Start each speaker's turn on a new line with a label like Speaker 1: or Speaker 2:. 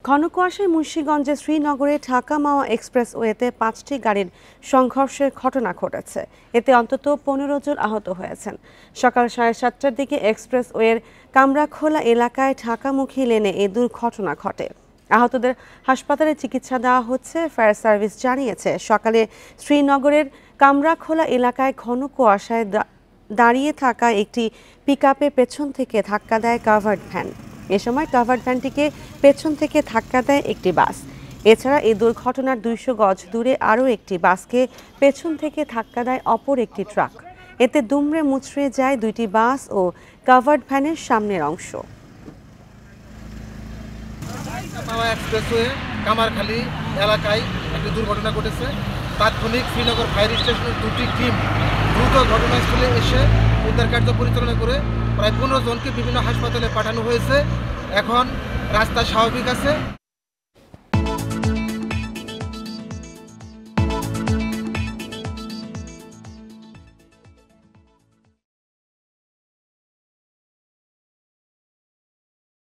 Speaker 1: ঘন কুয়াশায় মুন্সিগঞ্জের শ্রীনগরে ঢাকা মাওয়া এক্সপ্রেসওয়েতে 5টি গাড়ির সংঘর্ষের ঘটনা ঘটেছে। এতে অন্তত 15 জন আহত হয়েছেন। সকাল 7:30টার দিকে এক্সপ্রেসওয়ের কামরাখোলা এলাকায় ঢাকামুখী লেনে এই দুর্ঘটনা ঘটে। আহতদের হাসপাতালে চিকিৎসা দেওয়া হচ্ছে। ফায়ার সার্ভিস জানিয়েছে, সকালে শ্রীনগরের কামরাখোলা এলাকায় ঘন কুয়াশায় দাঁড়িয়ে থাকা একটি পিকআপের পেছন থেকে ধাক্কা দেয় কাভার্ড ভ্যান। এ সময় কাভার্ড ভ্যানটিকে পেছন থেকে ধাক্কা দেয় একটি বাস। এছাড়া এই দুর্ঘটনার 200 গজ দূরে আরও একটি বাসকে পেছন থেকে ধাক্কা দেয় অপর একটি ট্রাক। এতে দুমড়ে মুচড়ে যায় 2টি বাস ও কাভার্ড ভ্যানের সামনের অংশ।
Speaker 2: এক্সপ্রেসওয়ে কামারখালী এলাকায় একটি দুর্ঘটনা ঘটেছে। তাৎক্ষণিক শ্রীনগর ফায়ার স্টেশনের 2টি টিম দ্রুত ঘটনাস্থলে এসে উদ্ধার কার্য পরিচালনা করে প্রায় 15 জনকে বিভিন্ন হাসপাতালে পাঠানো হয়েছে। এখন রাস্তা স্বাভাবিক আছে।